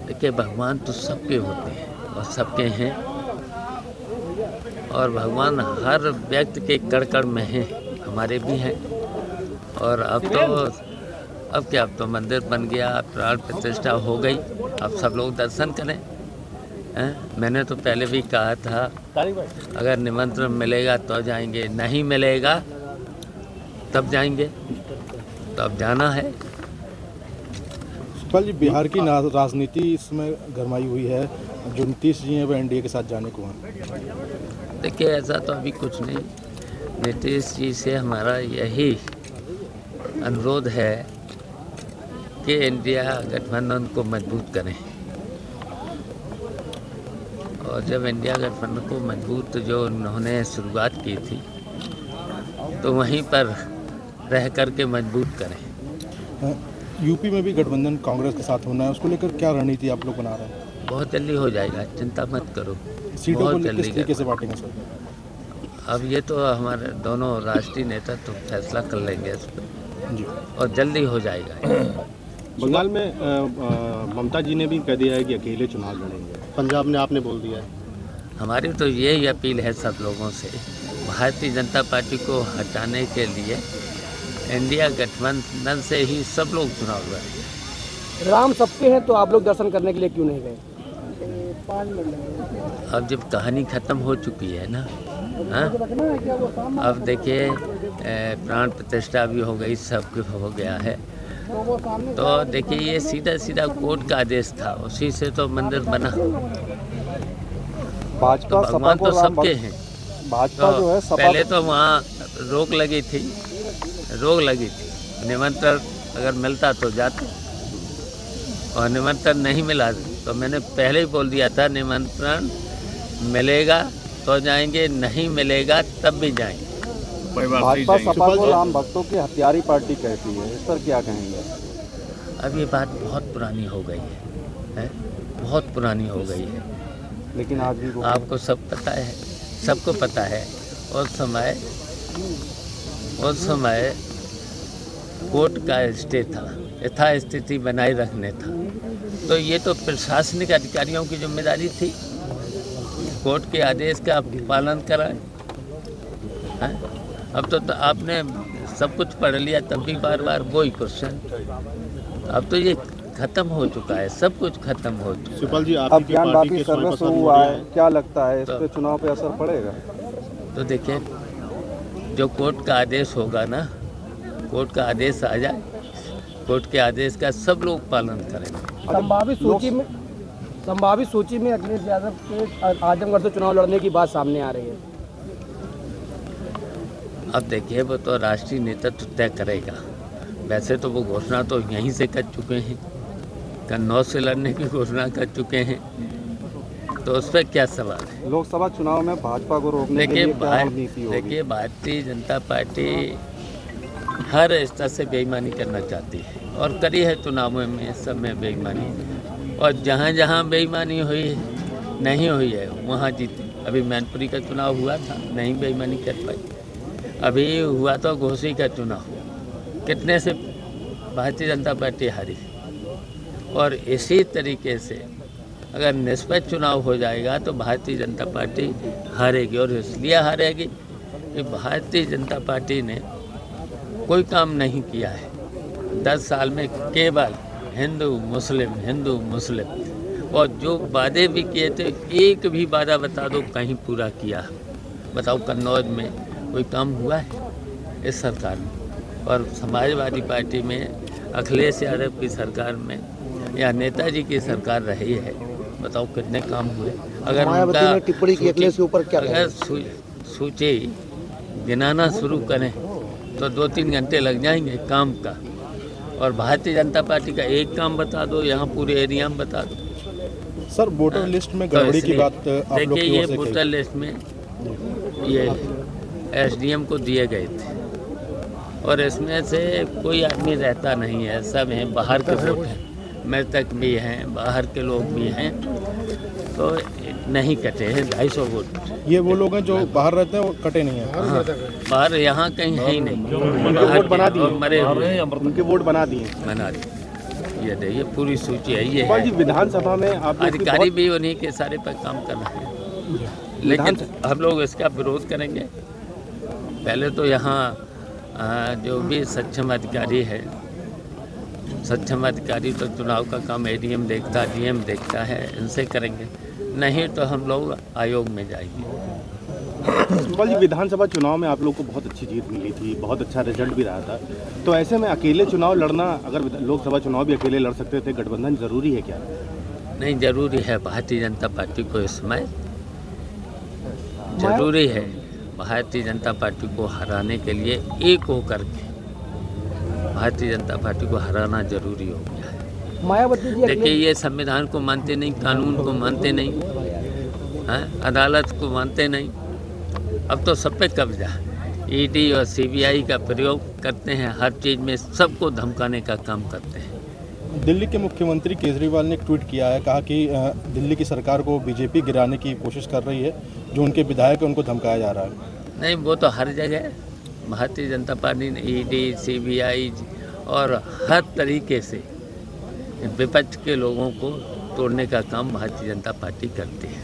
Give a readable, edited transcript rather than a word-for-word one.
देखिए, भगवान तो सबके होते हैं और सबके हैं, और भगवान हर व्यक्ति के कण कण में हैं, हमारे भी हैं। और अब क्या, अब तो मंदिर बन गया, प्राण प्रतिष्ठा हो गई, अब सब लोग दर्शन करें। मैंने तो पहले भी कहा था, अगर निमंत्रण मिलेगा तो जाएंगे, नहीं मिलेगा तब जाएंगे, तो अब जाना है। सुखपाल जी, बिहार की राजनीति इसमें गरमाई हुई है, जो नीतीश जी हैं वो एनडीए के साथ जाने को हैं। देखिए, ऐसा तो अभी कुछ नहीं। नीतीश जी से हमारा यही अनुरोध है कि इंडिया गठबंधन को मजबूत करें, और जब इंडिया गठबंधन को मजबूत जो उन्होंने शुरुआत की थी, तो वहीं पर रह कर के मजबूत करें। यूपी में भी गठबंधन कांग्रेस के साथ होना है, उसको लेकर क्या रणनीति आप लोग बना रहे हैं? बहुत जल्दी हो जाएगा, चिंता मत करो। सीटों को किस तरीके से बांटेंगे सर? अब ये तो हमारे दोनों राष्ट्रीय नेता तो फैसला कर लेंगे इस पर जी, और जल्दी हो जाएगा। बंगाल में ममता जी ने भी कह दिया है कि अकेले चुनाव लड़ेंगे, पंजाब में आपने बोल दिया है। हमारी तो यही अपील है सब लोगों से, भारतीय जनता पार्टी को हटाने के लिए इंडिया गठबंधन से ही सब लोग चुनाव लड़ेंगे। राम सबके हैं, तो आप लोग दर्शन करने के लिए क्यों नहीं गए? अब जब कहानी ख़त्म हो चुकी है ना, हाँ, अब देखिए, प्राण प्रतिष्ठा भी हो गई, सब कुछ हो गया है, तो देखिए ये सीधा सीधा कोर्ट का आदेश था, उसी से तो मंदिर बना। भाजपा तो भगवान तो सबके हैं। भाजपा तो जो है पहले तो वहाँ रोक लगी थी, निमंत्रण अगर मिलता तो जाते, और निमंत्रण नहीं मिला तो मैंने पहले ही बोल दिया था, निमंत्रण मिलेगा तो जाएंगे, नहीं मिलेगा तब भी जाएंगे। भाजपा सपा को राम भक्तों की हत्यारी पार्टी कहती है, इस पर क्या कहेंगे? अब ये बात बहुत पुरानी हो गई है, बहुत पुरानी हो गई है, लेकिन आज भी आपको सब पता है, सबको पता है। उस समय कोर्ट का स्टे था, यथास्थिति बनाए रखने था, तो ये तो प्रशासनिक अधिकारियों की जिम्मेदारी थी, कोर्ट के आदेश का पालन कराएं। अब तो आपने सब कुछ पढ़ लिया, तब भी बार बार वही क्वेश्चन। अब तो ये खत्म हो चुका है, सब कुछ खत्म हो चुका है। सुखपाल जी, अब ज्ञानवापी सर्वस्व हुआ है, क्या लगता है इस पे चुनाव पे असर पड़ेगा? तो देखिए, जो कोर्ट का आदेश होगा ना, कोर्ट का आदेश आ जाए, कोर्ट के आदेश का सब लोग पालन करेंगे। संभावित सूची में अखिलेश यादव के आजमगढ़ से चुनाव लड़ने की बात सामने आ रही है। अब देखिए, वो तो राष्ट्रीय नेतृत्व तय करेगा। वैसे तो वो घोषणा तो यहीं से कर चुके हैं, कन्नौज से लड़ने की घोषणा कर चुके हैं, तो उस पर क्या सवाल है? लोकसभा चुनाव में भाजपा को रोकने के लिए क्या रणनीति होगी? देखिए, भारतीय जनता पार्टी हर स्तर से बेईमानी करना चाहती है, और करी है चुनावों में, सब में बेईमानी, और जहाँ जहाँ बेईमानी हुई नहीं हुई है वहाँ जीती। अभी मैनपुरी का चुनाव हुआ था, नहीं बेईमानी कर पाई। अभी हुआ तो घोसी का चुनाव, कितने से भारतीय जनता पार्टी हारी, और इसी तरीके से अगर निष्पक्ष चुनाव हो जाएगा तो भारतीय जनता पार्टी हारेगी, और इसलिए हारेगी कि भारतीय जनता पार्टी ने कोई काम नहीं किया है 10 साल में, केवल हिंदू मुस्लिम, और जो वादे भी किए थे, एक भी वादा बता दो कहीं पूरा किया? बताओ, कन्नौज में कोई काम हुआ है इस सरकार में? और समाजवादी पार्टी में अखिलेश यादव की सरकार में या नेताजी की सरकार रही है, बताओ कितने काम हुए? अगर उनका टिप्पणी की अखिलेश के ऊपर क्या, अगर सूची गिनाना शुरू करें तो 2-3 घंटे लग जाएंगे काम का, और भारतीय जनता पार्टी का एक काम बता दो, यहाँ पूरे एरिया में बता दो। सर, वोटर लिस्ट में गड़बड़ी की बात आप लोग देखिए, की ये ओर से वोटर लिस्ट में ये एसडीएम को दिए गए थे, और इसमें से कोई आदमी रहता नहीं है, सब हैं बाहर के वोट हैं, मृतक भी हैं, बाहर के लोग भी हैं, तो नहीं कटे हैं 250 वोट। ये वो लोग हैं जो बाहर रहते हैं, वो कटे नहीं हैं। हाँ, बाहर यहाँ कहीं है ही नहीं, वोट बना दिए, मरे हुए उनके वोट बना दिए। बना दिए। ये नहीं, ये पूरी सूची है ये सुखपाल जी, है। विधानसभा में आप लोग की अधिकारी बहुत- भी उन्हीं के सारे पर काम कर रहे हैं, लेकिन हम लोग इसका विरोध करेंगे। पहले तो यहाँ जो भी सक्षम अधिकारी है, सक्षम अधिकारी तो चुनाव का काम एडीएम देखता, डीएम देखता है, इनसे करेंगे, नहीं तो हम लोग आयोग में जाएंगे। सुखपाल जी, विधानसभा चुनाव में आप लोग को बहुत अच्छी जीत मिली थी, बहुत अच्छा रिजल्ट भी रहा था, तो ऐसे में अकेले चुनाव लड़ना, अगर लोकसभा चुनाव भी अकेले लड़ सकते थे, गठबंधन जरूरी है क्या? नहीं, जरूरी है भारतीय जनता पार्टी को इस समय जरूरी है भारतीय जनता पार्टी को हराने के लिए एक होकर के भारतीय जनता पार्टी को हराना जरूरी हो गया है। मायावती जी देखिए, ये संविधान को मानते नहीं, कानून को मानते नहीं, अदालत को मानते नहीं, अब तो सब पे कब्जा है। ईडी और सीबीआई का प्रयोग करते हैं, हर चीज़ में सबको धमकाने का काम करते हैं। दिल्ली के मुख्यमंत्री केजरीवाल ने एक ट्वीट किया है, कहा कि दिल्ली की सरकार को बीजेपी गिराने की कोशिश कर रही है, जो उनके विधायक है उनको धमकाया जा रहा है। नहीं, वो तो हर जगह भारतीय जनता पार्टी ने ईडी, सीबीआई और हर तरीके से विपक्ष के लोगों को तोड़ने का काम भारतीय जनता पार्टी करती है।